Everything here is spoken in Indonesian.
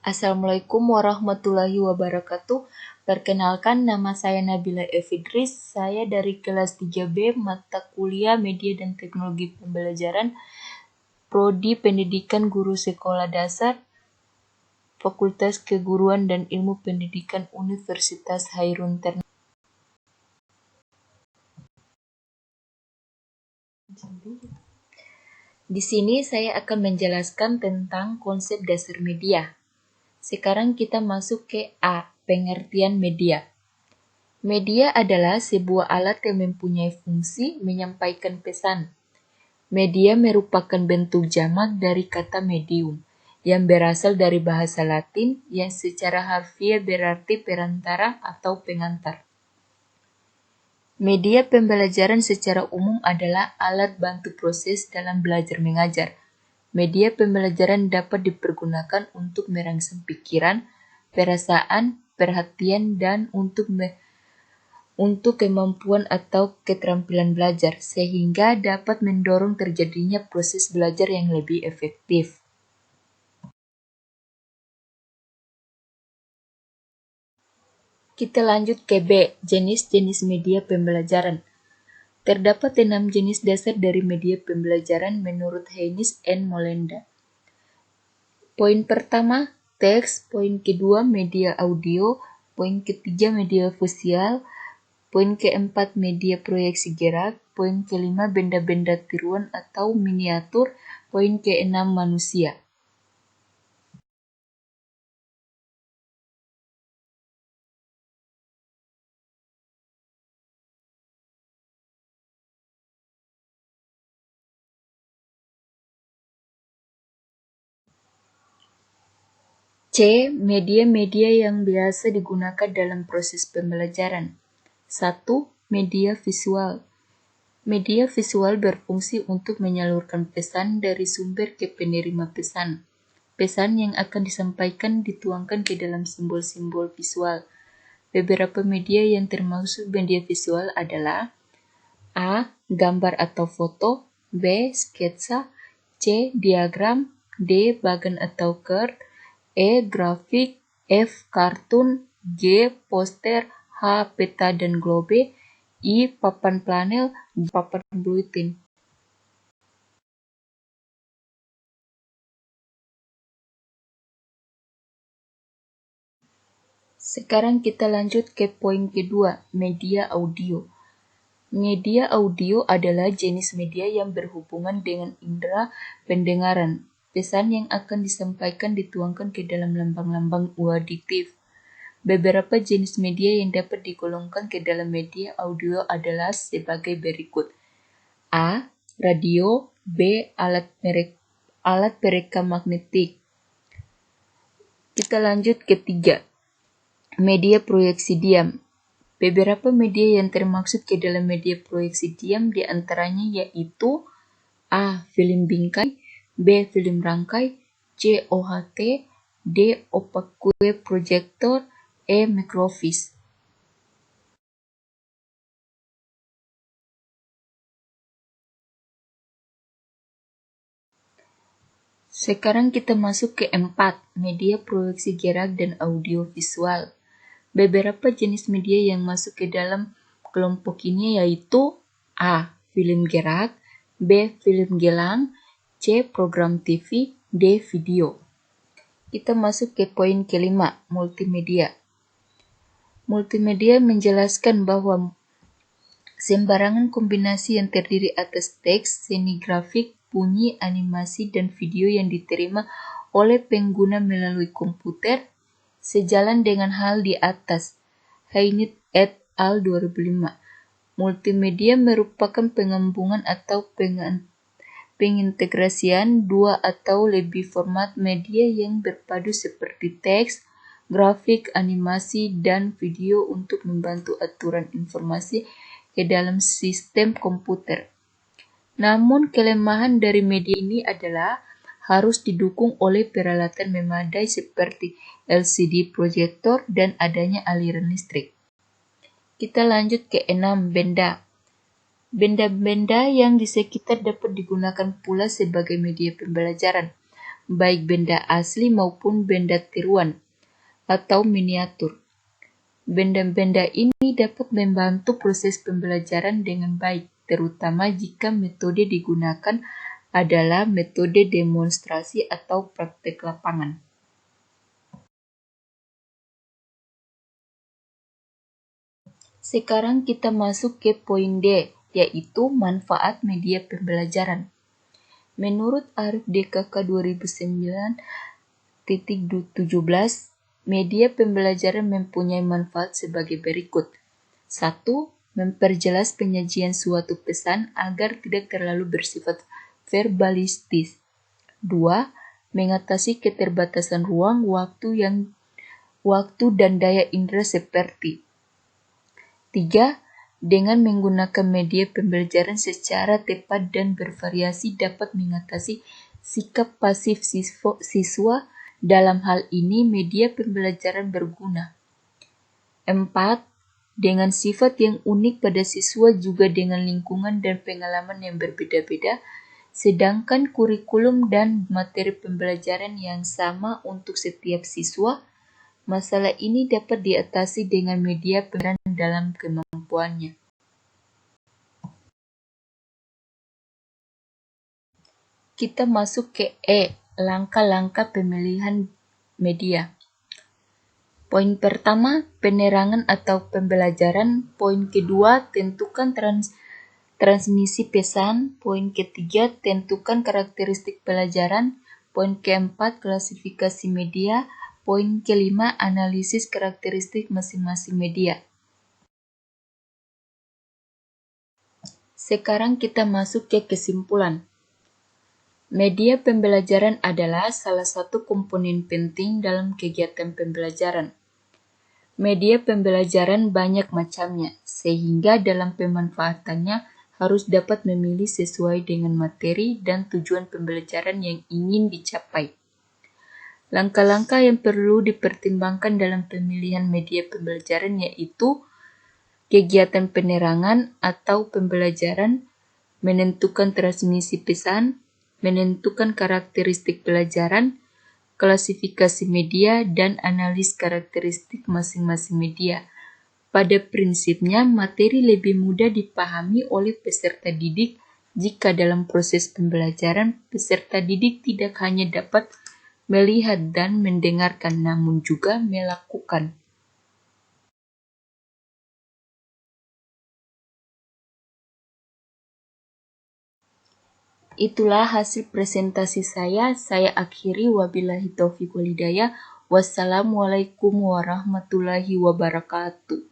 Assalamualaikum warahmatullahi wabarakatuh. Perkenalkan, nama saya Nabila Evidris. Saya dari kelas 3B mata kuliah Media dan Teknologi Pembelajaran, Prodi Pendidikan Guru Sekolah Dasar, Fakultas Keguruan dan Ilmu Pendidikan Universitas Hairun Ternate. Di sini saya akan menjelaskan tentang konsep dasar media. Sekarang kita masuk ke A, pengertian media. Media adalah sebuah alat yang mempunyai fungsi menyampaikan pesan. Media merupakan bentuk jamak dari kata medium, yang berasal dari bahasa Latin yang secara harfiah berarti perantara atau pengantar. Media pembelajaran secara umum adalah alat bantu proses dalam belajar mengajar. Media pembelajaran dapat dipergunakan untuk merangsang pikiran, perasaan, perhatian, dan untuk kemampuan atau keterampilan belajar, sehingga dapat mendorong terjadinya proses belajar yang lebih efektif. Kita lanjut ke B, jenis-jenis media pembelajaran. Terdapat 6 jenis dasar dari media pembelajaran menurut Haynes and Molenda. Poin pertama, teks. Poin kedua, media audio. Poin ketiga, media visual. Poin keempat, media proyeksi gerak. Poin kelima, benda-benda tiruan atau miniatur. Poin keenam, manusia. C. Media-media yang biasa digunakan dalam proses pembelajaran. 1. Media visual. Media visual berfungsi untuk menyalurkan pesan dari sumber ke penerima pesan. Pesan yang akan disampaikan dituangkan ke dalam simbol-simbol visual. Beberapa media yang termasuk media visual adalah A. Gambar atau foto. B. Sketsa. C. Diagram. D. Bagan atau chart. E. Grafik. F. Kartun. G. Poster. H. Peta dan globe. I. Papan panel. J. Papan bulletin. Sekarang kita lanjut ke poin kedua, media audio. Media audio adalah jenis media yang berhubungan dengan indera pendengaran. Pesan yang akan disampaikan dituangkan ke dalam lambang-lambang auditif. Beberapa jenis media yang dapat digolongkan ke dalam media audio adalah sebagai berikut. A. Radio. B. Alat perekam magnetik. Kita lanjut ke 3. Media proyeksi diam. Beberapa media yang termaksud ke dalam media proyeksi diam diantaranya yaitu A. Film bingkai. B. Film rangkai. C. OHT. D. Opaque projector. E. Microfiche. Sekarang kita masuk ke 4, media proyeksi gerak dan audio visual. Beberapa jenis media yang masuk ke dalam kelompok ini yaitu A. Film gerak. B. Film gelang. C. Program TV. D. Video. Kita masuk ke poin kelima, multimedia. Multimedia menjelaskan bahwa sembarangan kombinasi yang terdiri atas teks, seni grafik, bunyi, animasi, dan video yang diterima oleh pengguna melalui komputer, sejalan dengan hal di atas. Haynes et al. 2005. Multimedia merupakan penggabungan atau pengintegrasian dua atau lebih format media yang berpadu seperti teks, grafik, animasi, dan video untuk membantu aturan informasi ke dalam sistem komputer. Namun kelemahan dari media ini adalah harus didukung oleh peralatan memadai seperti LCD proyektor dan adanya aliran listrik. Kita lanjut ke 6, benda. Benda-benda yang di sekitar dapat digunakan pula sebagai media pembelajaran. baik benda asli maupun benda tiruan atau miniatur. Benda-benda ini dapat membantu proses pembelajaran dengan baik, terutama jika metode digunakan adalah metode demonstrasi atau praktek lapangan. Sekarang kita masuk ke poin D, yaitu manfaat media pembelajaran. Menurut Arif DKK 2009.17, media pembelajaran mempunyai manfaat sebagai berikut. 1. Memperjelas penyajian suatu pesan agar tidak terlalu bersifat verbalistis. 2. Mengatasi keterbatasan ruang, waktu dan daya indera seperti 3. Dengan menggunakan media pembelajaran secara tepat dan bervariasi dapat mengatasi sikap pasif siswa. Dalam hal ini media pembelajaran berguna. 4. Dengan sifat yang unik pada siswa juga dengan lingkungan dan pengalaman yang berbeda-beda, sedangkan kurikulum dan materi pembelajaran yang sama untuk setiap siswa, masalah ini dapat diatasi dengan media pembelajaran dalam kemampuannya. Kita masuk ke E, langkah-langkah pemilihan media. Poin pertama, penerangan atau pembelajaran. Poin kedua, tentukan transmisi pesan. Poin ketiga, tentukan karakteristik pelajaran. Poin keempat, klasifikasi media. Poin kelima, analisis karakteristik masing-masing media. Sekarang kita masuk ke kesimpulan. Media pembelajaran adalah salah satu komponen penting dalam kegiatan pembelajaran. Media pembelajaran banyak macamnya, sehingga dalam pemanfaatannya harus dapat memilih sesuai dengan materi dan tujuan pembelajaran yang ingin dicapai. Langkah-langkah yang perlu dipertimbangkan dalam pemilihan media pembelajaran yaitu kegiatan penerangan atau pembelajaran, menentukan transmisi pesan, menentukan karakteristik pelajaran, klasifikasi media, dan analis karakteristik masing-masing media. Pada prinsipnya, materi lebih mudah dipahami oleh peserta didik jika dalam proses pembelajaran peserta didik tidak hanya dapat melihat dan mendengarkan, namun juga melakukan. Itulah hasil presentasi saya. Saya akhiri, wabillahi taufiq wal hidayah. Wassalamualaikum warahmatullahi wabarakatuh.